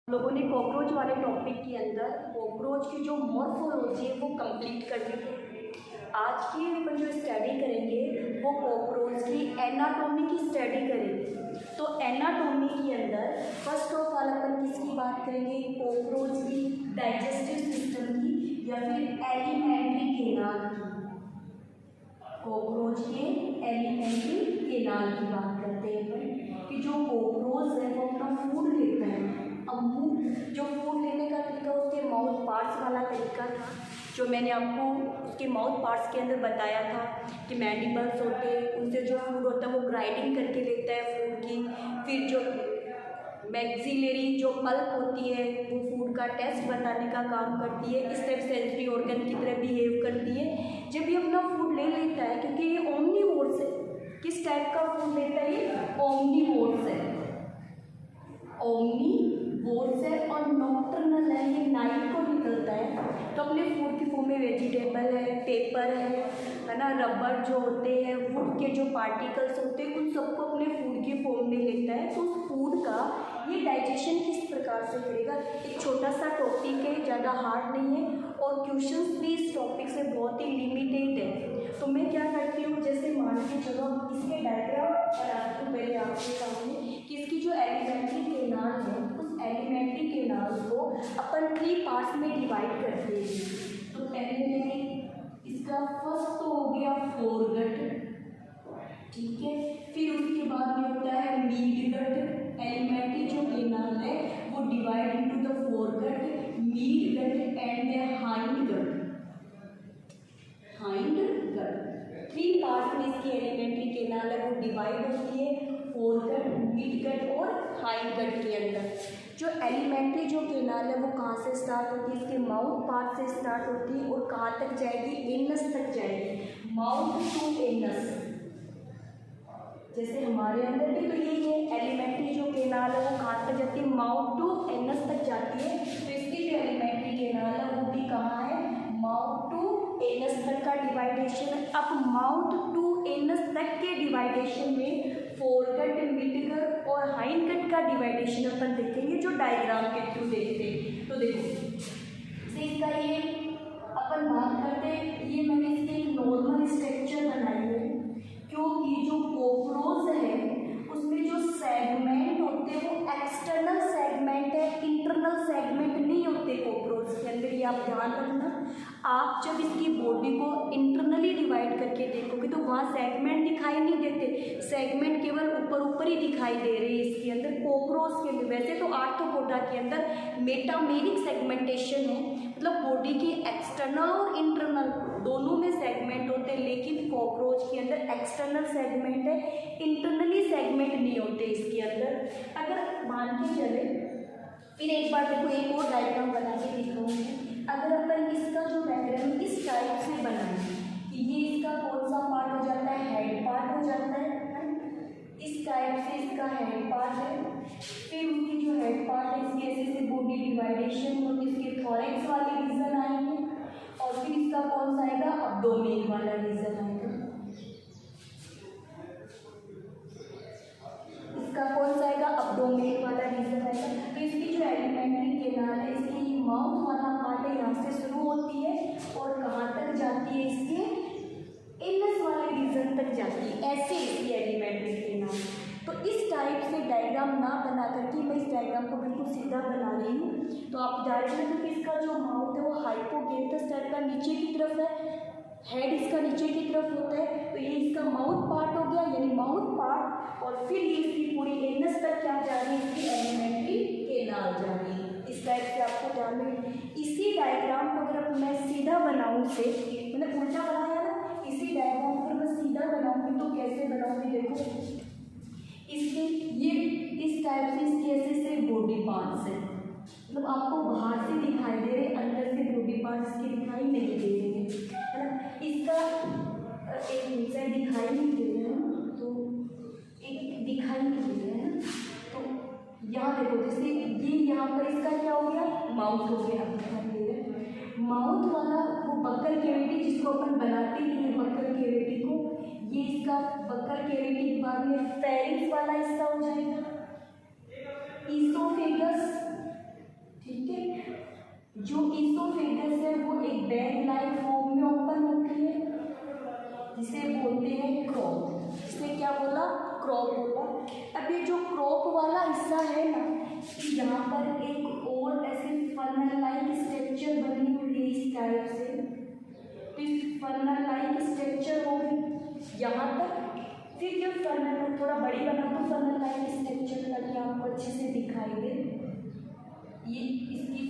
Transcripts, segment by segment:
लोगों ने कॉकरोच वाले टॉपिक के अंदर कॉकरोच की जो मॉर्फोलॉजी है वो कंप्लीट कर ली है। आज की अपन जो स्टडी करेंगे वो कॉकरोच की एनाटॉमी की स्टडी करेंगे। तो एनाटॉमी के अंदर फर्स्ट ऑफ ऑल अपन किसकी बात करेंगे, कॉकरोच की डाइजेस्टिव सिस्टम की या फिर एलिमेंट्री केनाल की। कॉकरोच के एलिमेंट्री केनाल की बात करते हैं अपन कि जो कॉकरोच है वो अपना फूड लेता है। अब जो फूड लेने का तरीका उसके माउथ पार्ट्स वाला तरीका था जो मैंने आपको उसके माउथ पार्ट्स के अंदर बताया था कि मैंडिबल्स होते हैं, उनसे जो फूड होता है वो ग्राइंडिंग करके लेता है फूड की। फिर जो मैक्सिलरी जो पल्प होती है वो फूड का टेस्ट बताने का काम करती है। इस टाइप सेंसरी ऑर्गन की तरह बिहेव करती है। जब ये अपना फूड ले लेता है, क्योंकि ये ओमनीवोर्स है, किस टाइप का फूड लेता है, ये ओमनीवोर्स है, ओमनीवोर्स है और नॉक्टर्नल है, ये नाइट को निकलता है। तो अपने फूड की फॉर्म में वेजिटेबल है, पेपर है ना, रबर जो होते हैं, वुड के जो पार्टिकल्स होते हैं, उन सबको अपने फूड की फॉर्म में लेता है। तो उस फूड का ये डाइजेशन किस प्रकार से करेगा, एक छोटा सा टॉपिक है, ज़्यादा हार्ड नहीं है और क्वेश्चंस भी इस टॉपिक से बहुत ही लिमिटेड है। तो मैं क्या करती हूँ, जैसे मान के चलो इसके डायग्राम बनाती हूँ पहले आपके सामने कि इसकी जो एलिमेंट्री केनाल है उस एलिमेंट्री केनाल को अपन 3 पार्ट्स में डिवाइड करते हैं। तो एलिमेंट्री इसका फर्स्ट तो हो गया फोरगट, ठीक है। फिर उसके बाद में होता है मीडगट। एलिमेंट्री जो केनाल है वो divide into the foregut, midgut and hindgut. Hindgut 3 parts में इसकी एलिमेंट्री केनाल है वो डिवाइड होती है, फोरगट, मिडगट और हाइंडगट के अंदर। जो एलिमेंट्री जो केनाल है वो कहाँ से स्टार्ट होती है, इसके माउथ पार्ट से स्टार्ट होती है और कहाँ तक जाएगी, एनस तक जाएगी, माउथ टू एनस। जैसे हमारे अंदर भी तो यही है, एलिमेंट्री जो केनाल है वो कहाँ तक जाती है, माउथ टू एनस तक जाती है। तो इसकी जो एलिमेंट्री केनाल है वो भी कहाँ है, माउथ टू एनस तक का डिवाइडेशन है। अब माउथ टू एनस तक के डिवाइडेशन में फोरगट, मिडगट और हाइंडगट का डिवाइडेशन अपन देखेंगे जो डायग्राम के थ्रू देखते हैं। तो देखो इसका ये अपन बात करते हैं, ये मैंने इसके एक नॉर्मल स्ट्रक्चर बनाई है क्योंकि जो कॉकरोच है उसमें जो सेगमेंट होते हैं वो एक्सटर्नल सेगमेंट है, इंटरनल सेगमेंट नहीं होते कॉकरोच के अंदर। ये आप ध्यान रखना, आप जब इसकी बॉडी को इंटरनली डिवाइड करके देखोगे तो वहाँ सेगमेंट दिखाई नहीं देते, सेगमेंट केवल ऊपर ऊपर ही दिखाई दे रहे हैं इसके अंदर कॉकरोच के अंदर। वैसे तो आर्थ्रोपोडा के अंदर मेटामेरिक सेगमेंटेशन है, मतलब बॉडी की एक्सटर्नल और इंटरनल दोनों में सेगमेंट होते हैं, लेकिन कॉकरोच के अंदर एक्सटर्नल सेगमेंट है, इंटरनली सेगमेंट नहीं होते इसके अंदर। अगर मान के चले, फिर एक बार देखो एक और डायग्राम बना के दिखाऊंगी। अगर अपन इसका जो डायग्राम इस टाइप से बनाएं कि ये इसका कौन सा पार्ट हो जाता है, हेड पार्ट हो जाता है, इस टाइप से इसका हेड पार्ट है। फिर उसकी जो हेड पार्ट है इसके ऐसे से बॉडी डिवाइडेशन होगी, इसके थॉरैक्स वाले रीजन आएंगे और फिर इसका कौन सा आएगा, अब्डोमेन वाला रीजन आएगा। इसका कौन सा आएगा, अब्डोमेन वाला रीजन आएगा। तो इसकी जो एलिमेंट्री केनाल है इसकी माउथ वाला पार्ट है, यहाँ से शुरू होती है और कहाँ तक जाती है, इसके एनस वाले रीजन तक जाती है, ऐसे इसकी एलिमेंट्री केनाल। तो इस टाइप से डायग्राम ना बना करके मैं इस डायग्राम को बिल्कुल सीधा बना रही हूँ। तो आप जानते हैं कि इसका जो माउथ है वो हाइपोगेंथस टाइप का नीचे की तरफ है, हेड इसका नीचे की तरफ होता है। तो ये इसका माउथ पार्ट हो गया, यानी माउथ पार्ट, और फिर ये इसकी पूरी एनस तक क्या जा रही है, इसकी एलिमेंट्री केनाल जा रही है। इस टाइप से आपको ध्यान में, इसी डायग्राम को अगर मैं सीधा बनाऊँ से, मैंने उल्टा बनाया ना, इसी डायग्राम को मैं सीधा बनाऊँगी तो कैसे बनाऊँगी, देखो इसके ये इस टाइप से इसके ऐसे से बॉडी पार्ट्स है, मतलब आपको बाहर से दिखाई दे रहे, अंदर से बॉडी पार्ट्स के दिखाई नहीं दे रहे हैं, है ना। इसका एक हिस्सा दिखाई नहीं दे रहा है, तो एक दिखाई नहीं दे रहा है ना। तो यहाँ देखो, जैसे ये यहाँ पर इसका क्या हो गया, माउथ हो गया, दिखाई दे रहा है। माउथ वाला वो बक्कल कैविटी जिसको अपन बनाते हैं बक्कल कैविटी को, ये इसका बक्कल कैविटी के बाद में फेरिंक्स वाला हिस्सा हो जाएगा, ईसोफेगस क्रॉप होगा। अब ये जो क्रॉप वाला हिस्सा है ना, यहाँ पर एक और ऐसे फनल लाइक स्ट्रक्चर बनी हुई है इस टाइप से। तो इस फनल लाइक स्ट्रक्चर होगी यहाँ तक। फिर जब फनल थोड़ा बड़ी बना तो फनल लाइक स्ट्रक्चर ताकि आपको अच्छे से दिखाई दे, ये इसकी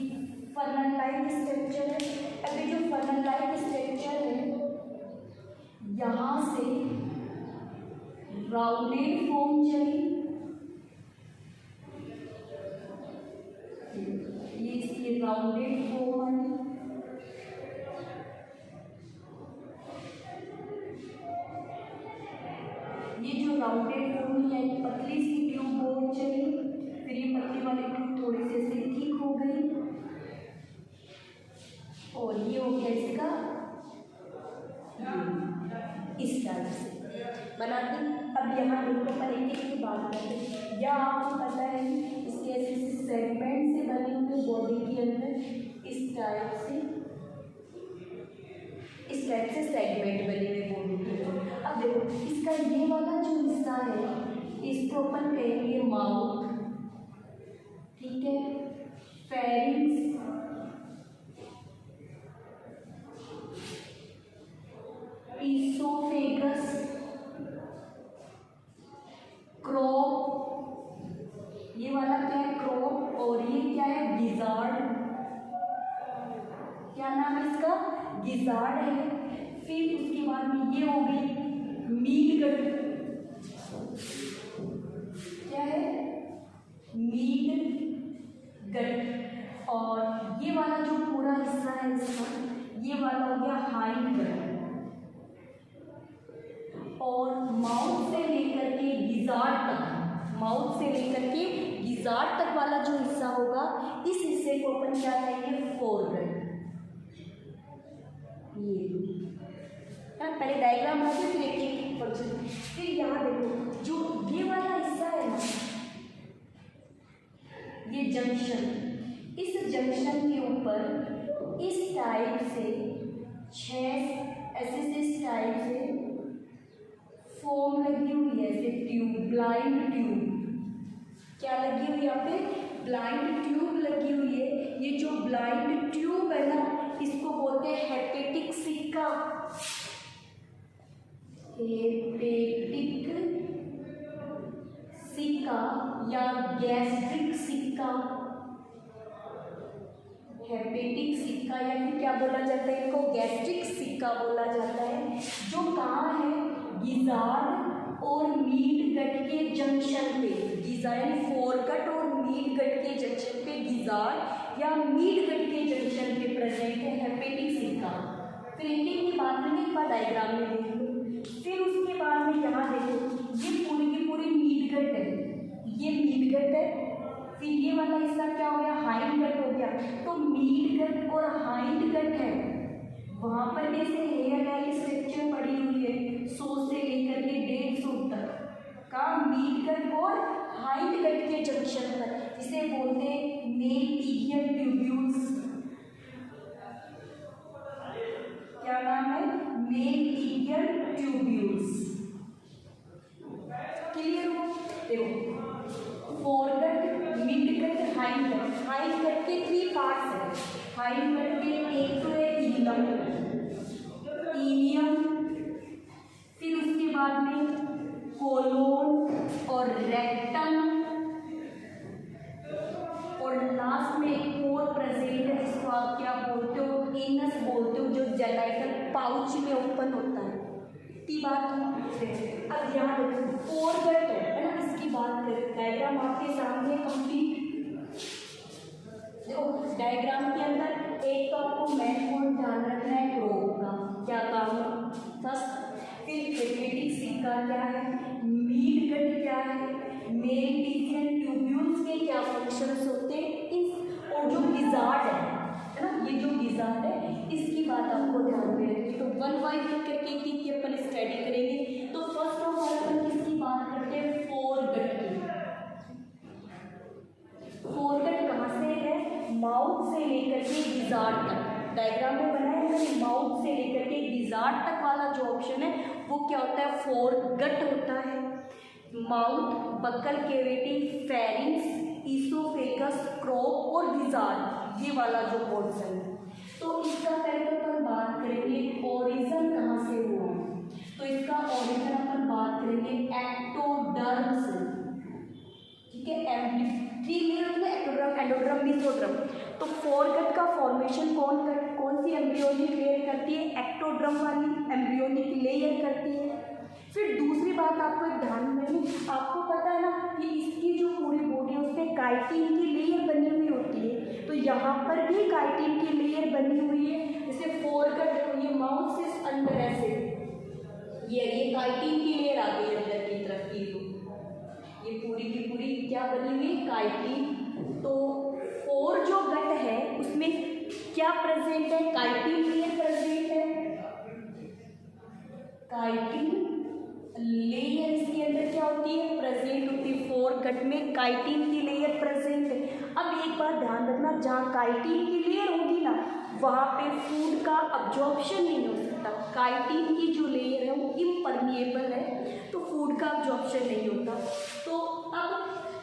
फनल लाइक स्ट्रक्चर है। अभी जो फनल लाइक स्ट्रक्चर है यहाँ से राउंडेड फॉर्म चली, ये इसकी राउंडेड फॉर्म है। ये जो राउंडेड फॉर्म है पतली सी ट्यूब बोर्ड चली, फिर ये पतली वाली ट्यूब थोड़ी सी ऐसे ठीक हो गई और ये हो गया इसका इस टाइप से बना दी। अब यहाँ देखो पर एक की बात करते हैं, या आपको पता है इसके ऐसे सेगमेंट से बने हुए बॉडी के अंदर इस टाइप से सेगमेंट बने हुए बॉडी के अंदर। अब देखो इसका ये वाला जो हिस्सा है इसको अपन कहेंगे माउथ, ठीक है, फेरिंग्स, इसोफेगस, क्रॉप, ये वाला क्या है क्रॉप, और ये क्या है गिजार्ड, क्या नाम है इसका गिजार्ड है। फिर उसके बाद में ये हो गई मीट गट, क्या है मीट गट, और ये वाला जो पूरा हिस्सा है इसका ये वाला हो गया हाइंड गट। और माउथ से लेकर के गिजार्ड तक, माउथ से लेकर के गिजार्ड तक वाला जो हिस्सा होगा इस हिस्से को अपन क्या कहेंगे फोरगट। ये पहले डायग्राम बना फिर एक फंक्शन। फिर यहाँ देखो जो ये वाला हिस्सा है ना, ये जंक्शन, इस जंक्शन के ऊपर इस टाइप से 6 ऐसे इस टाइप से फॉर्म लगी हुई है, ऐसे ट्यूब, ब्लाइंड ट्यूब, क्या लगी हुई है यहाँ पे ब्लाइंड ट्यूब लगी हुई है। ये जो ब्लाइंड ट्यूब है ना इसको बोलते हैं हेपेटिक सिक्का, हेपेटिक सिक्का या गैस्ट्रिक सिक्का, हेपेटिक सिक्का या फिर क्या बोला जाता है इनको गैस्ट्रिक सिक्का बोला जाता है। जो कहाँ है गिजार्ड और मीट गट के जंक्शन पे, गिजार्ड फोरगट और मीट गट के जंक्शन पे, गिजार्ड या मीट गट के जंक्शन पे प्रेजेंट है हेपेटिक सिक्का। फिर एक की बात में एक बार डायग्राम में देख लो। फिर उसके बाद में यहाँ देखो ये पूरी की पूरी मीट गट है, ये मीट गट है। फिर ये वाला हिस्सा क्या हो गया हाइंड गट हो गया। तो मीट गट और हाइंड गट है वहाँ पर जैसे हेयर लाइक स्ट्रक्चर पड़ी हुई है 100 से लेकर के 150 तक का मीट गट और हाइंड गट के जंक्शन पर, जिसे बोलते हैं मेलपीजियन ट्यूब्यूल्स। क्या नाम है मेलपीजियन ट्यूब्यूल्स। क्लियर हो? देखो foregut, midgut, hindgut. Hindgut के 3 पार्ट्स हैं। हाइंड गट के एक तो है इलम, इलियम, फिर उसके बाद में कोलोन और रेक्टम, और लास्ट में एक और प्रेजेंट है जिसको आप क्या बोलते हो एनस बोलते हो, जो जेनाइटल पाउच में ओपन होता है। इतनी बात हम। अब यहाँ देखो फोरगट है ना, इसकी बात करें डायग्राम आपके सामने कंप्लीट। देखो डायग्राम के अंदर एक तो आपको मेन पॉइंट ध्यान रखना है क्रॉप का क्या काम है फर्स्ट, फिर हेपेटिक सिक्का क्या है, मीट गट क्या है, मेलपीजियन ट्यूब्यूल्स के क्या फंक्शंस होते हैं, इस और जो गिजार्ड है ना, ये जो गिजार्ड है इसकी बात आपको ध्यान में रखनी। तो वन बाय वन करके की अपन स्टडी करेंगे। तो फर्स्ट ऑफ ऑल अपन किसकी बात करते हैं फोरगट की। फोरगट कहाँ से है, माउथ से लेकर के गिजार्ड तक। डायग्राम में बनाया है माउथ से लेकर के गिजार्ड तक वाला जो ऑप्शन है वो क्या होता है फोरगट होता है। Mouth, buccal cavity, pharynx, oesophagus, crop और गिजार्ड, ये वाला जो पोर्शन है। तो इसका पहले अपन बात करेंगे ओरिजिन कहाँ से हुआ, तो इसका ओरिजिन अपन बात करेंगे एक्टोडर्म से, ठीक है। Ectoderm, endoderm, mesoderm. तो फोरगट का फॉर्मेशन कौन सी एम्ब्रियोनिक लेयर करती है, एक्टोडर्म वाली एम्ब्रियोनिक लेयर करती है। फिर दूसरी बात आपको एक ध्यान में, आपको पता है ना कि इसकी जो पूरी बॉडी है उसमें काइटिन की लेयर बनी हुई होती है, तो यहाँ पर भी काइटिन की लेयर बनी हुई है। जैसे फोरगट देखो, ये माउथ से अंदर ऐसे ये काइटिन की लेयर आ गई अंदर की तरफ की, ये पूरी की पूरी क्या बनी हुई है, काइटिन। तो फोर जो गट है उसमें क्या प्रेजेंट है, काइटिन लेयर प्रेजेंट है, काइटिन लेयर इसके अंदर क्या होती है, प्रेजेंट होती है। फोर गट में काइटिन की लेयर प्रेजेंट है। अब एक बात ध्यान रखना, जहाँ काइटिन की लेयर होगी ना वहाँ पे फूड का अब्जॉर्प्शन नहीं हो सकता। काइटिन की जो लेयर है वो इम्परमिएबल है, तो फूड का अब्जॉर्प्शन नहीं होता। तो अब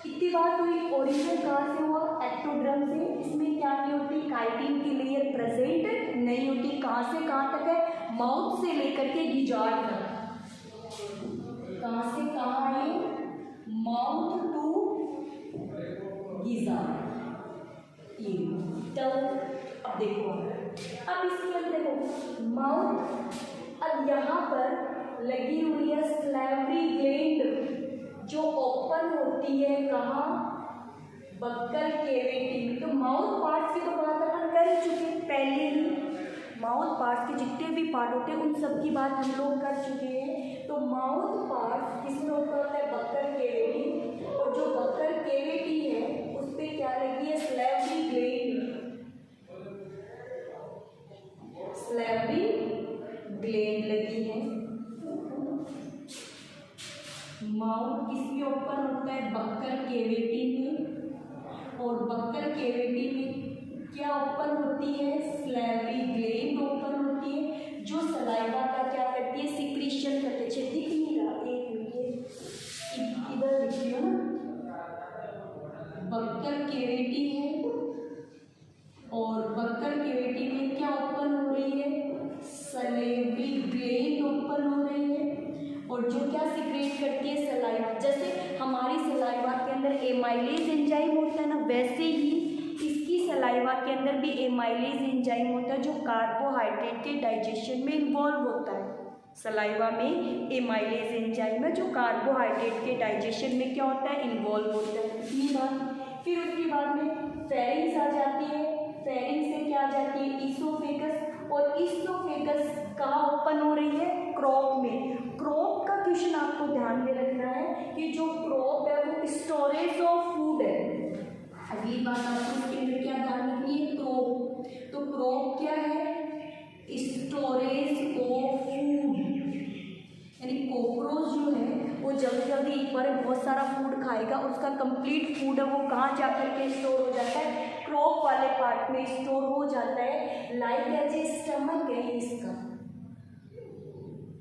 इतनी बात हुई, ओरिजिन कहाँ से हुआ, एक्टोडर्म से। इसमें क्या नहीं होती, काइटिन की लेयर प्रेजेंट नहीं होती। कहाँ से कहाँ तक है, माउथ से लेकर के गिजार्ड तक। कहाँ से कहाँ है, माउथ टू गिजार्ड, ये टर्म। अब देखो, अब इसके अंदर देखो माउथ, अब यहाँ पर लगी हुई है स्लैवरी ग्लैंड जो ओपन होती है कहाँ, बक्कल कैविटी में। तो माउथ पार्ट्स की तो बात अपन कर चुके हैं पहले ही, माउथ पार्ट्स के जितने भी पार्ट होते हैं उन सब की बात हम लोग कर चुके हैं। तो माउथ पार्ट किसमें होता है, बक्कल कैविटी, और जो बक्कल कैविटी है उस पर क्या लगी है, स्लैवरी ग्लैंड, स्लैवरी ग्लैंड लगी है। माउथ किसमें ओपन होता है, बक्कल कैविटी में, और बक्कल कैविटी में क्या ओपन होती है, स्लैवरी ग्लैंड ओपन होती है, जो सलाइवा का क्या करती है, सिक्रीशन करते हैं। दिख नहीं रहा, एक मिनट इधर देखिए ना, बक्कल कैविटी है और बक्कल कैविटी में क्या ओपन हो रही है, सलेवरी ग्लैंड ओपन हो रही है, और जो क्या सिक्रेट करती है, सलाइवा। जैसे हमारी सलाइवा के अंदर एमाइलेज एंजाइम होता है ना, वैसे ही इसकी सलाइवा के अंदर भी एमाइलेज एंजाइम होता है जो कार्बोहाइड्रेट के डाइजेशन में इन्वॉल्व होता है। सलाइवा में एमाइलेज एंजाइम है जो कार्बोहाइड्रेट के डाइजेशन में क्या होता है, इन्वॉल्व होता है। इतनी बात। फिर उसके बाद में फेरिंग्स आ जाती है, फेरिंग्स से क्या आ जाती है, ईसोफेगस, और ईसोफेगस कहाँ ओपन हो रही है, क्रोप में। क्रोप का क्वेश्चन आपको ध्यान में रखना है कि जो क्रोप है वो स्टोरेज ऑफ फूड है। अगली बात आपको इसके अंदर क्या ध्यान रखनी है, क्रोप। तो क्रोप क्या है, स्टोरेज ऑफ फूड, यानी कॉकरोच जो है वो जल्दी जल्दी एक बार बहुत सारा फूड खाएगा, उसका कंप्लीट फूड है वो कहाँ जाकर के स्टोर हो जाता है, क्रोप वाले पार्ट में स्टोर हो जाता है। लाइक एज ए स्टमक है इसका,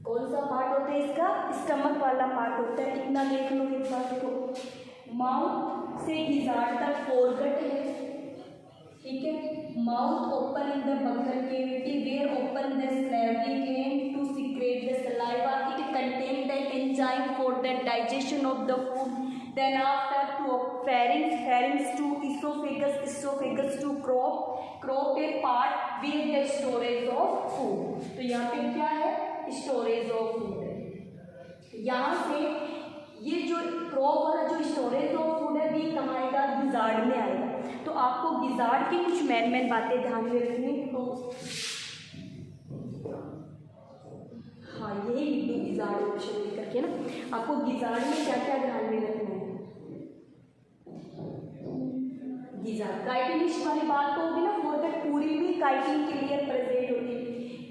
कौन सा पार्ट होता है इसका, स्टमक वाला पार्ट होता है। इतना देख लो एक बार, देखो माउथ से गिजार्ड तक फोरगट है, ठीक है। Mouth open in the buccal cavity, where open the salivary gland to secrete the saliva, it contain the enzyme for the digestion of the food, then after to pharynx, pharynx to esophagus, esophagus to crop, crop a part where the storage of food। तो यहाँ पे क्या है, storage of food है। यहाँ से ये जो क्रॉप वाला जो स्टोरेज ऑफ फूड है ये कहाँ आएगा, गिजार्ड में आएगा। तो आपको गिजार्ड की कुछ मेन बातें ध्यान में रखनी। तो हाँ, यही लिखो गिजार्ड ऑप्शन लेकर के ना, आपको गिजार्ड में क्या क्या ध्यान में रखना है। गिजार्ड काइटिनिश वाली बात तो होगी ना, फोरगट पूरी भी काइटिन के लिए प्रेजेंट होती है।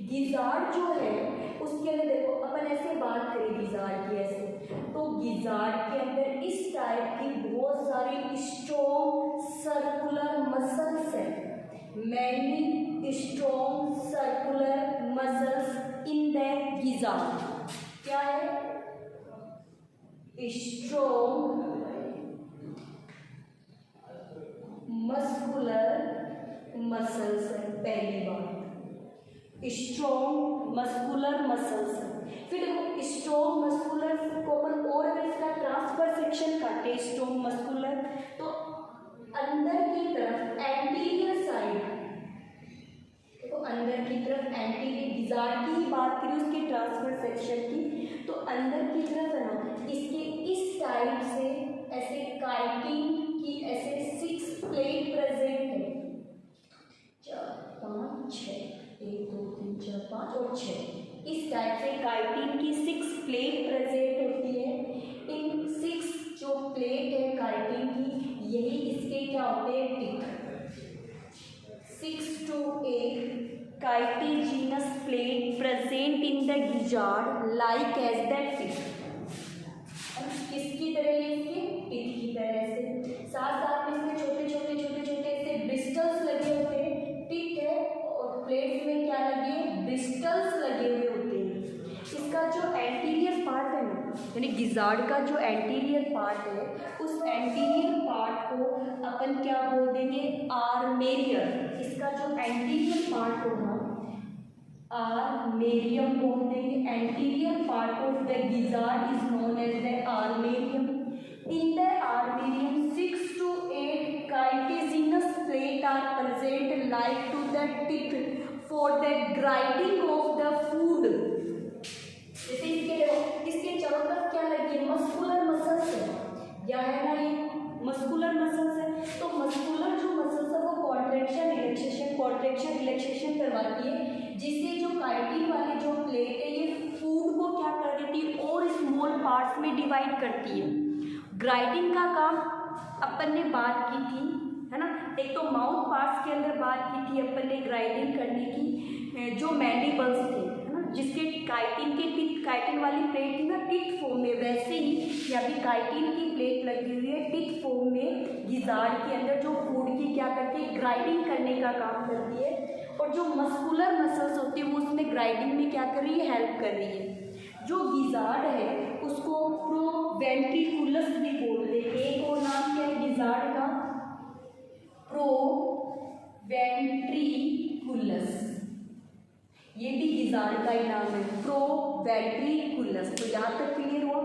गिजार्ड जो है उसके अंदर देखो अपन ऐसे बात करें गिजार्ड की ऐसे, तो गिजार्ड के अंदर इस टाइप की बहुत सारी स्ट्रॉन्ग सर्कुलर मसल्स है, many strong circular muscles in the gizzard. क्या है, स्ट्रॉन्ग मस्कुलर मसल्स है पहली बात, स्ट्रॉन्ग मस्कुलर मसल्स। फिर देखो स्ट्रॉन्ग मस्कुलर को अपन और अगर इसका ट्रांसफर सेक्शन काटे स्ट्रॉन्ग मस्कुलर, तो अंदर की तरफ एंटीरियर साइड, देखो अंदर की तरफ एंटीरियर, गिजार्ड की ही बात करें उसके ट्रांसफर सेक्शन की, तो अंदर की तरफ है ना इसके इस टाइप से ऐसे काइटिन की ऐसे 6 प्लेट प्रेजेंट है, 4 5 6, 1 2 3 4 5 और 6, इस टाइप से काइटिन की 6 प्लेट प्रेजेंट होती है। इन 6 जो प्लेट है काइटिन की, यही इसके क्या होते हैं, tip. 6 to 8 cartilaginous plate present in the gizzard like as that tip. किसकी तरह है, इसके टिप की तरह से, साथ साथ में इसमें छोटे छोटे छोटे छोटे ऐसे ब्रिस्टल्स लगे होते हैं। टिप है और प्लेट्स में क्या लगे हैं, ब्रिस्टल्स लगे हुए होते हैं। इसका जो एंटीरियर पार्ट है ना, यानी गिजार्ड का जो एंटीरियर पार्ट है, उस एंटीरियर पार्ट को अपन क्या बोल देंगे, आर्मेरियर। इसका जो एंटीरियर पार्ट होगा आर्मेरियम बोल देंगे। Anterior part of the gizzard is known as the armarium. In the armarium 6 to 8 cartilaginous plate are present like to the tip for the grinding of the food। जैसे इसके चारों तरफ क्या लगी है, मस्कुलर मसल्स है, क्या है ना, ये मस्कुलर मसल्स है। तो मस्कुलर जो मसल्स है वो कॉन्ट्रैक्शन रिलैक्सेशन करवाती है, जिससे जो काइटिन वाली जो प्लेट है ये फूड को क्या कर देती है और स्मॉल पार्ट्स में डिवाइड करती है। ग्राइंडिंग का काम अपन ने बात की थी, है ना, एक तो माउथ पार्ट्स के अंदर बात की थी अपन ने ग्राइंडिंग करने की, जो मैंडिबल्स थे, है ना, जिसके काइटिन के टिप, काइटिन वाली प्लेट थी ना टिप फॉर्म में, वैसे ही यहाँ भी काइटिन की प्लेट लगी हुई है टिप फॉर्म में गिजार्ड के अंदर, जो फूड की क्या करती है, ग्राइंडिंग करने का काम करती है। और जो मस्कुलर मसल्स होती है वो उसमें ग्राइंडिंग में क्या कर रही है, हेल्प कर रही है। जो गिजार्ड है उसको प्रोवेंट्रिकुलस भी बोलते हैं। एक और नाम क्या है गिजार्ड का, प्रोवेंट्रिकुलस, ये भी गिजार्ड का ही नाम है, प्रोवेंट्रिकुलस। तो यहाँ तक क्लियर हुआ।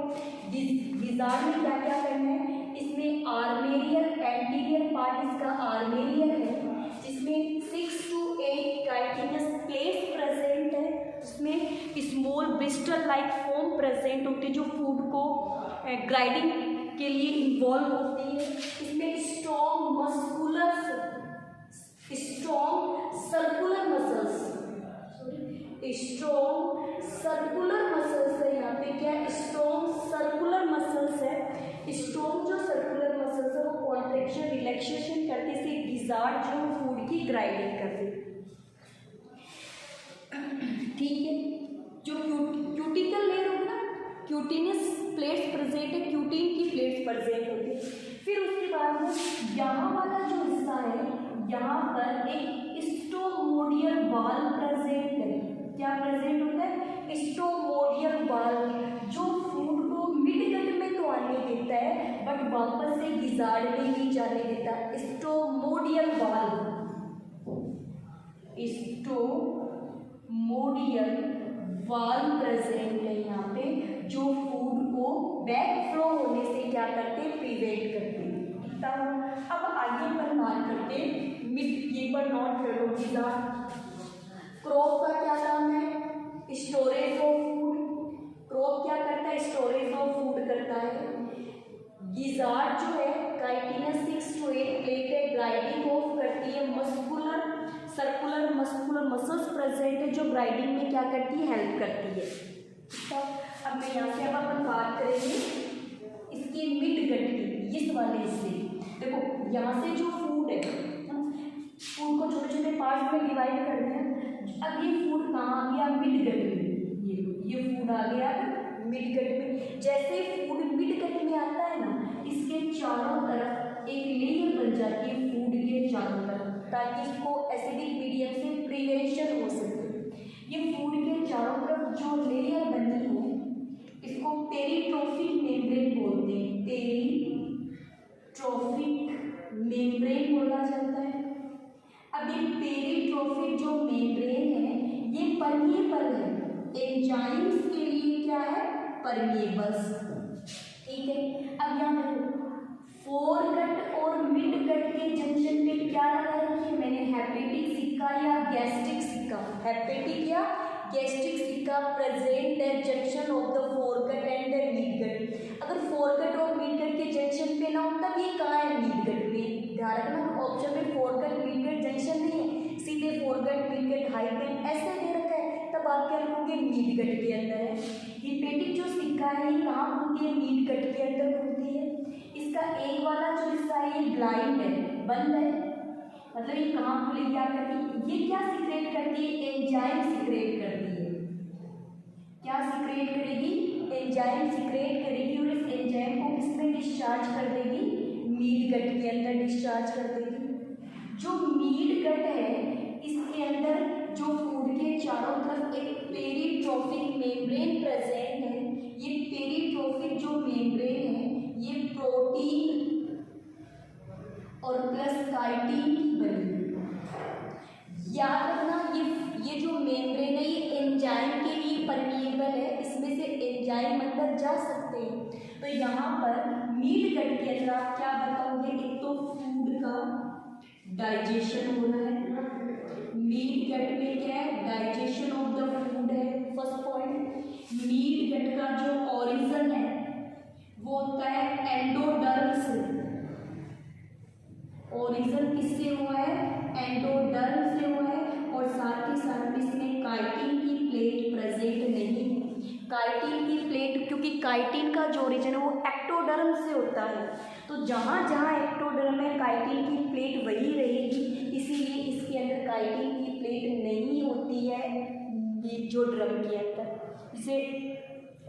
गिजार्ड में क्या क्या करना है, इसमें आर्मेरियर, एंटीरियर पार्ट इसका आर्मेरियर है, जिसमें 6 to 8 काइटिनस प्लेट्स प्रेजेंट है, उसमें small Bristol like form present होती है जो फूड को ग्राइंडिंग के लिए इन्वॉल्व होती है। इसमें स्ट्रॉन्ग सर्कुलर मसल्स है, यहाँ पे क्या स्ट्रॉन्ग सर्कुलर मसल्स है। स्ट्रॉन्ग जो सर्कुलर मसल्स है वो कॉन्ट्रैक्शन रिलैक्सेशन करते से गिजार्ड जो फूड की ग्राइंडिंग करते, ठीक है। जो क्यूटिकल लेयर होगी ना, क्यूटिनस प्लेट्स प्रेजेंट है, क्यूटिन की प्लेट्स प्रेजेंट होती है। फिर उसके बाद में यहाँ वाला जो हिस्सा है, यहाँ पर एक स्टोमोडियल वाल प्रेजेंट है। क्या प्रेजेंट होता है, स्टोमोडियल वाल, जो फूड को मिडगट में तो आने देता है बट वापस से गिजार्ड में नहीं जाने देता। स्टोमोडियल वाल प्रेजेंट है यहाँ पे, जो फूड को बैक फ्लो होने से क्या करते हैं, प्रिवेंट करते हैं। अब आगे पर बात करते हैं मिड, ये पर नोट कर लो गिजार्ड। क्रॉप का क्या काम है, स्टोरेज ऑफ फूड। क्रॉप क्या करता है, स्टोरेज ऑफ फूड करता है। गिजार्ड जो है काइटिनस 6 to 8 प्लेट है, ग्राइंडिंग ऑफ करती है। सर्कुलर मस्कुलर मसल्स प्रेजेंट है जो ग्राइंडिंग में क्या करती है, हेल्प करती है। तो अब मैं यहाँ से अब अपन बात करेंगे इसके मिड गट की, इस वाले हिस्से। देखो यहाँ से जो फूड है, फूड को छोटे छोटे पार्ट में डिवाइड कर दिया। अब ये फूड कहाँ आ गया, मिड गट में। ये फूड आ गया मिड गट में। जैसे फूड मिड गट में आता है ना, इसके चारों तरफ एक लेयर बन जाती है फूड के चारों तरफ, ताकि इसको एसिडिक मीडियम से प्रिवेंशन हो सके। ये फूड के चारों तरफ जो लेयर बनी है, इसको पेरिट्रोफिक मेम्ब्रेन बोलते हैं, पेरिट्रोफिक मेम्ब्रेन बोला जाता है। अब ये पेरिट्रोफिक जो मेम्ब्रेन है ये परमिएबल है, एंजाइम्स के लिए क्या है, परमिएबल। ठीक है, अब यहाँ देखो फोरगट और मिडगट के जंक्शन पे क्या लगा रखी है मैंने, हेपेटिक सिक्का या गैस्ट्रिक सिक्का, हेपेटिक या गैस्ट्रिक सिक्का present at junction of the foregut and the midgut. अगर फोरगट और मिडगट के जंक्शन पे ना हो तब ये कहाँ है, मिडगट में। ध्यान रखना ऑप्शन में फोरगट मिडगट जंक्शन नहीं है, सीधे फोरगट मिडगट हाइगट ऐसे दे रखा है, तब आप क्या लिखोगे, मिडगट के अंदर है। हेपेटिक जो सिक्का है ये कहाँ खुलती है, मिडगट के अंदर खुलती है। इसका एक वाला जो हिस्सा है ये ब्लाइंड है, बंद है, मतलब ये कहाँ खुलेगी, आप ये क्या सिक्रेट करती है, एंजाइम सिक्रेट करती है। क्या सिक्रेट करेगी, एंजाइम सिक्रेट करेगी और इस एंजाइम को किसमें डिस्चार्ज कर देगी, मिडगट के अंदर डिस्चार्ज कर देगी। जो मिडगट है इसके अंदर जो फूड के चारों तरफ एक पेरिट्रोफिक मेम्ब्रेन प्रेजेंट है। ये पेरिट्रोफिक जो मेम्ब्रेन है ये प्रोटीन और प्लस काइटिन की बनी है। याद रखना ये जो मेम्ब्रेन है ये एंजाइम के लिए परमिएबल है, इसमें से एंजाइम अंदर जा सकते हैं। तो यहाँ पर मिडगट के अंदर आप क्या बताओगे, एक तो फूड का डाइजेशन हो रहा है, मिडगट में क्या है, डाइजेशन ऑफ द फूड है, फर्स्ट पॉइंट। मिडगट का जो ओरिजिन है वो होता है एंडोडर्म से, ओरिजिन किससे हुआ है, एंडोडर्म से हुआ है। और साथ ही साथ में इसमें काइटिन की प्लेट प्रेजेंट नहीं है, काइटिन की प्लेट, क्योंकि काइटिन का जो ओरिजिन है वो एक्टोडर्म से होता है, तो जहाँ जहाँ एक्टोडर्म है काइटिन की प्लेट वही रहेगी, इसीलिए इसके अंदर काइटिन की प्लेट नहीं होती है जो ड्रम के अंदर। इसे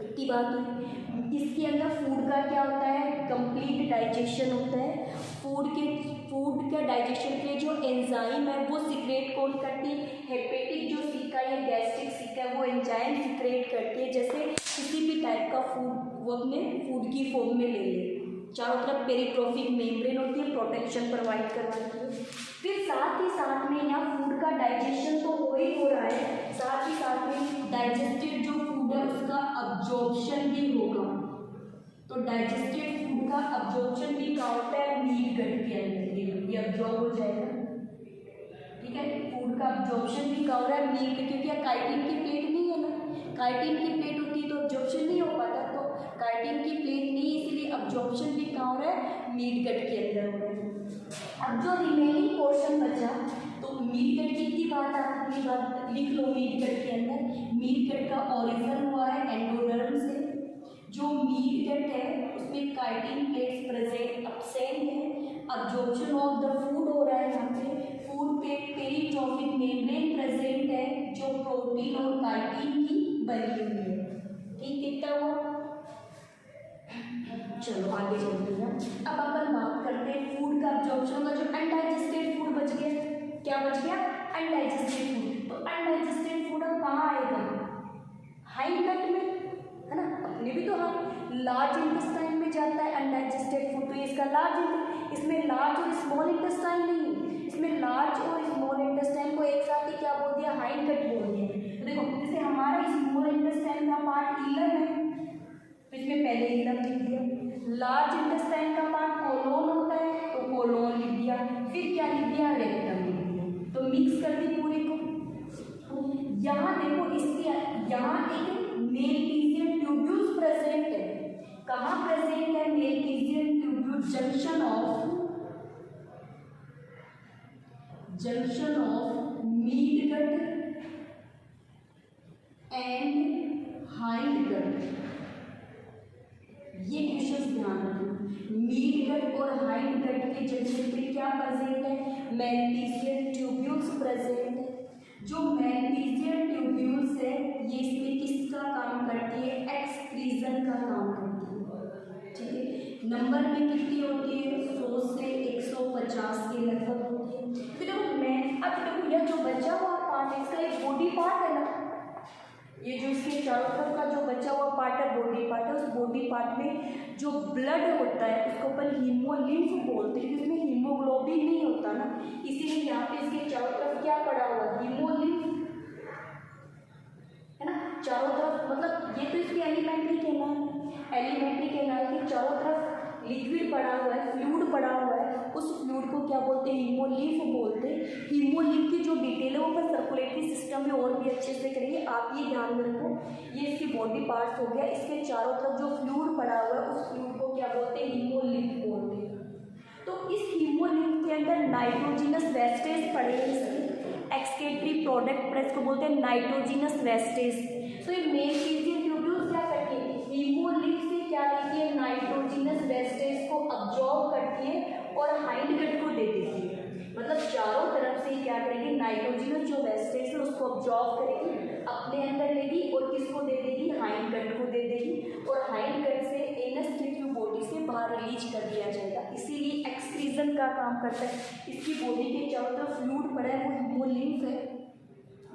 की बात हुई, इसके अंदर फूड का क्या होता है, कंप्लीट डाइजेशन होता है। फूड का डाइजेशन के लिए जो एंजाइम है वो सिक्रेट कौन करती है, हेपेटिक जो सिक्का या गैस्ट्रिक सिक्का है वो एंजाइम सिक्रेट करती है। जैसे किसी भी टाइप का फूड वो अपने फूड की फॉर्म में ले ले, चारों तरफ पेरिट्रोफिक मेम्ब्रेन होती है, प्रोटेक्शन प्रोवाइड करवाती है। फिर साथ ही साथ में यहाँ फूड का डाइजेशन तो हो ही हो रहा है, साथ ही साथ में डाइजेस्टेड जो फूड है उसका अब्जॉर्प्शन भी होगा। तो डाइजेस्टेड फूड का अब्जॉर्प्शन भी कहाँ होता है, मिडगट के अंदर, ये अब्जॉर्ब हो जाएगा। ठीक है, फूड का अब्जॉर्प्शन भी कहाँ हो रहा है, मिडगट, क्योंकि काइटिन की प्लेट नहीं है ना, काइटिन की प्लेट होती है तो अब्जॉर्प्शन नहीं हो पाता, तो काइटिन की प्लेट नहीं, इसीलिए अब्जॉर्प्शन भी कहाँ हो रहा है, मिडगट के अंदर हो रहा है। अब जो रिमेनिंग पोर्शन बचा, तो मिडगट की बात आपकी बात लिख लो, मिडगट के अंदर मिडगट का ओरिजिन हुआ है एंडोडर्म से। जो मिडगट है उसमें काइटिन प्लेट्स प्रेजेंट एब्सेंट है, अब्जॉर्प्शन ऑफ द फूड हो रहा है, यहाँ पे फूड पे पेरिट्रोफिक मेम्ब्रेन प्रेजेंट है जो प्रोटीन और काइटिन की बनी हुई है। ठीक, कितना हुआ, चलो आगे चलते हैं। अब अपन बात करते हैं फूड का अब्जॉर्प्शन का, जो अनडाइजेस्टेड फूड बच गया, क्या बच गया, अनडाइजेस्टेड फूड। तो अनडाइजेस्टेड फूड अब कहाँ आएगा, हाइगट में, है ना, अपने भी तो हाँ लार्ज इंटेस्टाइन में जाता है अनडाइजेस्टेड फूड, तो ये इसका लार्ज, इसमें लार्ज और स्मॉल इंटेस्टाइन नहीं, इसमें लार्ज और स्मॉल इंटेस्टाइन को एक साथ ही क्या बोल दिया, हाइगट बोल दिया। तो देखो जैसे हमारा स्मॉल इंटेस्टाइन का पार्ट इलम है, इसमें पहले इलम लिख दिया, लार्ज इंटेस्टाइन का पार्ट कोलोन होता है तो कोलोन लिख दिया, फिर क्या लिख दिया, रेक्टम लिख दिया, तो मिक्स कर दी पूरे को। यहाँ देखो इसके यहाँ एक मेलपीजियन ट्यूब्यूल्स प्रेजेंट है, कहाँ प्रेजेंट है, Malpighian tubule junction of midgut and hindgut. ये क्वेश्चन ध्यान रखना, मिडगट और हाइंडगट के जंक्शन पे क्या प्रेजेंट है, मेलपीजियन ट्यूब्यूल्स प्रेजेंट है। जो मेलपीजियन ट्यूब्यूल्स है ये इसमें किसका काम करती है, एक्सक्रीजन का काम करती है। ठीक है, नंबर में कितनी होती है, 100 से 150 के लगभग होती है। फिर देखो मैं अब देखो यह जो बचा हुआ पार्ट है इसका एक बॉडी पार्ट है ना, ये जो इसके चारों तरफ का जो बचा हुआ पार्ट है बॉडी पार्ट है, उस बॉडी पार्ट में जो ब्लड होता है उसको अपन हीमोलिम्फ बोलते हैं, क्योंकि इसमें हीमोग्लोबिन नहीं होता ना, इसीलिए यहाँ पे इसके चारों तरफ क्या पड़ा हुआ है, हीमोलिम्फ है ना चारों तरफ। मतलब ये तो इसकी एलिमेंट्री कैनाल है, एलिमेंट्री कैनाल के चारों तरफ लिक्विड पड़ा हुआ है, फ्लूइड पड़ा हुआ है, उस फ्लूइड को क्या बोलते हैं, हीमोलिम्फ बोलते हैं। हीमोलिम्फ की जो डिटेल है वो अपन सर्कुलेटरी सिस्टम में और भी अच्छे से करेंगे, आप ये ध्यान में रखो। ये इसकी बॉडी पार्ट्स हो गया, इसके चारों तरफ जो फ्लूइड पड़ा हुआ है उस फ्लूइड को क्या बोलते हैं, हीमोलिम्फ बोलते हैं। तो इस हीमोलिम्फ के अंदर नाइट्रोजिनस वेस्टेज पड़े हैं, इसके एक्सक्रीटरी प्रोडक्ट पर इसको बोलते हैं नाइट्रोजिनस वेस्टेज। तो ये मेन चीज़ें ट्यूब्यूल्स क्या करती है, हीमोलिम्फ से क्या लेती है, नाइट्रोजिनस वेस्टेज को अब्जॉर्ब करती है और हाइंड गट को दे देती है। मतलब चारों तरफ से क्या करेगी, नाइट्रोजिनस जो वेस्टेज है उसको अब्जॉर्ब करेगी, अपने अंदर लेगी और किसको दे देगी, हाइंड गट को दे देगी, और हाइंड गट से एनस की ट्यूब बॉडी से बाहर रिलीज कर दिया जाएगा। इसीलिए एक्सक्रीजन का काम करता है। इसकी बॉडी के चारों तरफ फ्लूइड पड़ा है वो हीमोलिम्फ है,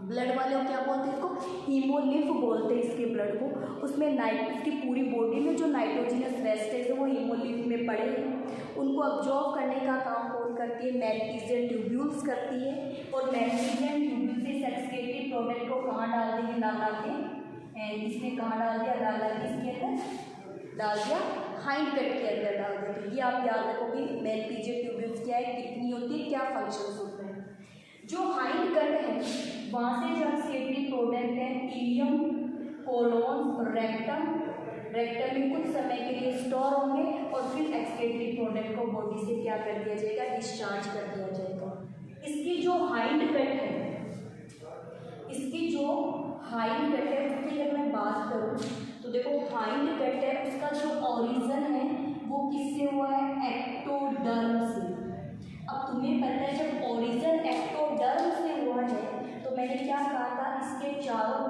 ब्लड वाले को क्या बोलते हैं, इसको हीमोलिम्फ बोलते हैं इसके ब्लड को। उसमें इसकी पूरी बॉडी में जो नाइट्रोजिनस वेस्टेज है वो हीमोलिम्फ में पड़े हैं, उनको अब्जॉर्ब करने का काम कौन करती है, मैग्नीशियम ट्यूब्यूल्स करती है। और मैग्नीशियम ट्यूब्यूल्स इस एक्सक्रीटरी प्रोडक्ट को कहाँ डाल देंगे, ला के इसने कहाँ डाल दिया, ला के इसके अंदर डाल दिया, हाइंड गट के अंदर डाल देते। ये आप याद रखोगे मैग्नीशियम ट्यूब्यूल्स क्या है, कितनी होती है, क्या फंक्शंस होते हैं। जो हाइंड गट है वहाँ से जो एक्सक्रीटरी प्रोडक्ट है इलियम, कोलोन, रेक्टम में कुछ समय के लिए स्टोर होंगे और फिर एक्सक्रीटरी प्रोडक्ट को बॉडी से क्या कर दिया जाएगा, डिस्चार्ज कर दिया जाएगा। इसकी जो हाइंड गट है, इसकी जो हाइंड गट है उसकी अगर मैं बात करूँ तो देखो हाइंड गट है उसका जो ओरिजिन है वो किससे हुआ है, एक्टोडर्म से। अब तुम्हें पता है जब ओरिजिन एक्टोडर्म से हुआ है तो मैंने क्या कहा था, इसके चारों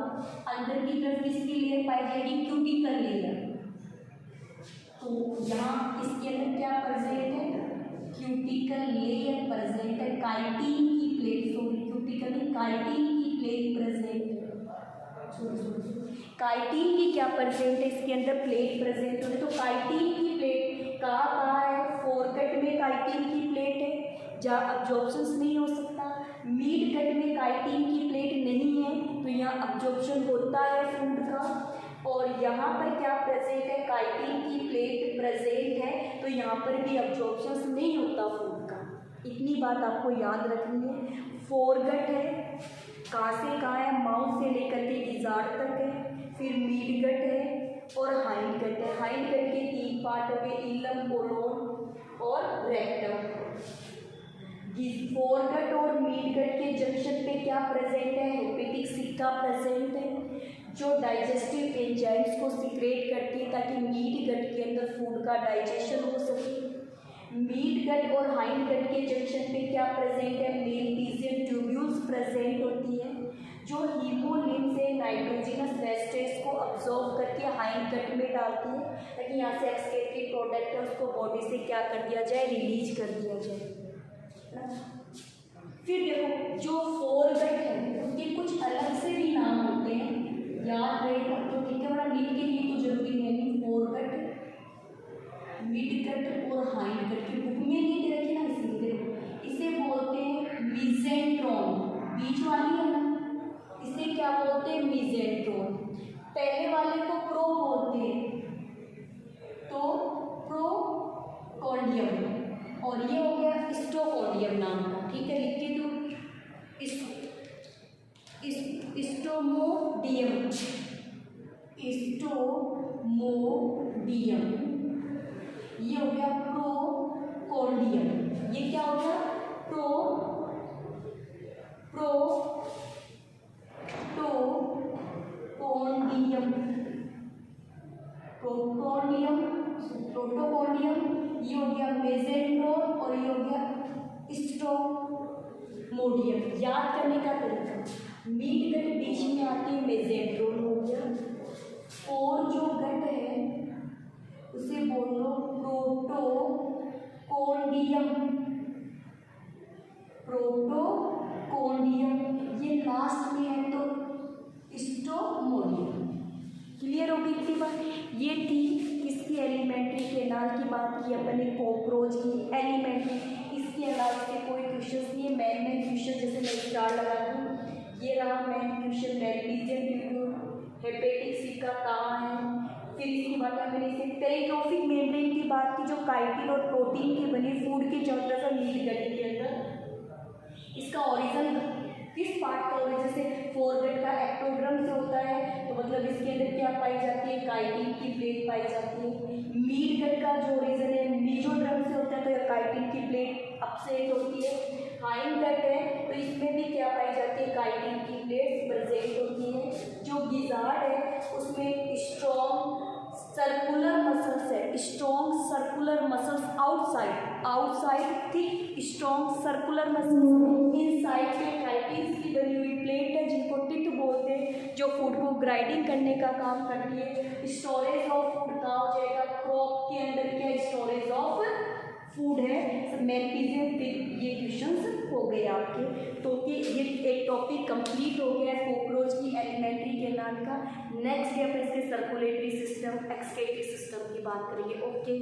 अंदर की तरफ किसकी लेयर पाई जाएगी, क्यूटिकल लेयर। तो यहाँ इसके अंदर क्या प्रेजेंट है, क्यूटिकल लेयर प्रेजेंट है, काइटिन की प्लेट, सॉरी क्यूटिकल नहीं, काइटिन की प्लेट प्रेजेंट है। काइटिन की क्या प्रेजेंट है, इसके अंदर प्लेट प्रेजेंट है। तो काइटिन की प्लेट कहाँ है, फोरगट में काइटिन की प्लेट है जहाँ अब्जॉर्प्शन नहीं हो सकता, मिड गट में काइटिन की प्लेट नहीं है तो यहाँ अब्जॉर्प्शन होता है फूड का। और यहाँ पर क्या प्रेजेंट है, काइटिन की प्लेट प्रेजेंट है तो यहाँ पर भी अब्जॉर्प्शन नहीं होता फूड का। इतनी बात आपको याद रखनी है। फोरगट है, कहाँ से कहाँ है, माउथ से लेकर के इजार तक है, फिर मिड गट है और हाइंड गट है। हाइंड गट के 3 पार्ट हो गए, इलम, कोलोन और रेक्टम। फोरगट और मिड गट के जंक्शन पे क्या प्रेजेंट है, हेपेटिक सिक्का प्रेजेंट है जो डाइजेस्टिव एंजाइम्स को सीक्रेट करती है ताकि मिड गट के अंदर फूड का डाइजेशन हो सके। मिड गट और हाइंड गट के जंक्शन पे क्या प्रेजेंट है, मैग्नीशियम ट्यूब्यूल्स प्रेजेंट होती है जो हीमोलिम्फ से नाइट्रोजिनस वेस्टेज को अब्सॉर्ब करके हाइंड गट में डालती है ताकि यहाँ से एक्सक्रीटरी प्रोडक्ट है उसको बॉडी से क्या कर दिया जाए, रिलीज कर दिया जाए। फिर देखो जो फोरगट है उसके कुछ अलग से भी नाम होते हैं, याद रहेगा तो ठीक है, बड़ा नीट के लिए तो जरूरी है नहीं। फोरगट, मिड गट और हाइंड गट की बुक में नीट रखी ना, इसलिए इसे बोलते हैं मिजेंट्रोन, बीच वाली है ना, इसे क्या बोलते हैं, मिजेंट्रोन। पहले वाले को प्रो बोलते हैं तो प्रोकॉन्डियम, और ये हो गया स्टोकोडियम नाम का, ठीक है, लिख के दो स्टोमोडियम, ये हो गया प्रोकॉन्डियम। ये क्या हो गया, प्रोटोकॉन्डियम, ये हो गया मेसेंट्रोन और ये हो गया स्टोमोडियम। याद करने का तरीका, मिड गट बीच में आती है, मेसेंट्रोन हो गया, और जो गट है उसे बोलो प्रोटोकॉन्डियम, ये लास्ट में है तो स्टोमोनिया। क्लियर हो गई थी बात। ये थी किसकी एलिमेंट्री केनाल की बात की अपने कॉकरोच की एलिमेंट्री। इसके अलावा से कोई क्वेश्चन नहीं है, मेन क्वेश्चन जैसे मैं स्टार लगा दूँ, ये रहा main question, magnesium tubule hepatic सिक्का कहाँ है। फिर इसकी बात मैंने इसे पेरिट्रोफिक मेम्ब्रेन की बात की, जो काइटिन और प्रोटीन की बनी फूड के चौथा सा मीट गट के अंदर। इसका ओरिजिन किस पार्ट का ओरिजिन से, फोरगट का एक्टोड्रम से होता है, तो मतलब इसके अंदर क्या पाई जाती है, काइटिन की प्लेट पाई जाती है। मीट गट का जो ओरिजिन है मीजोड्रम से होता है, तो काइटिन की प्लेट अपसेट होती है। हाइंड गट है तो इसमें भी क्या पाई जाती है, काइटिन की प्लेट प्रेजेंट होती है। जो गिजार्ड है उसमें स्ट्रॉन्ग सर्कुलर मसल्स है, strong circular muscles outside thick strong circular muscles, inside पे काइटिन्स की बनी हुई प्लेट है जिनको टिट बोलते हैं, जो फूड को ग्राइंडिंग करने का काम करती है। स्टोरेज ऑफ फूड कहाँ हो जाएगा, क्रॉप के अंदर क्या स्टोरेज ऑफ फूड है। मैग्नीशियम ये क्वेश्चंस हो गए आपके। तो ये एक टॉपिक कंप्लीट हो गया है कॉकरोच की एलिमेंट्री केनाल का। नेक्स्ट डे अपन इसके सर्कुलेटरी सिस्टम एक्सक्रीटरी सिस्टम की बात करेंगे। ओके।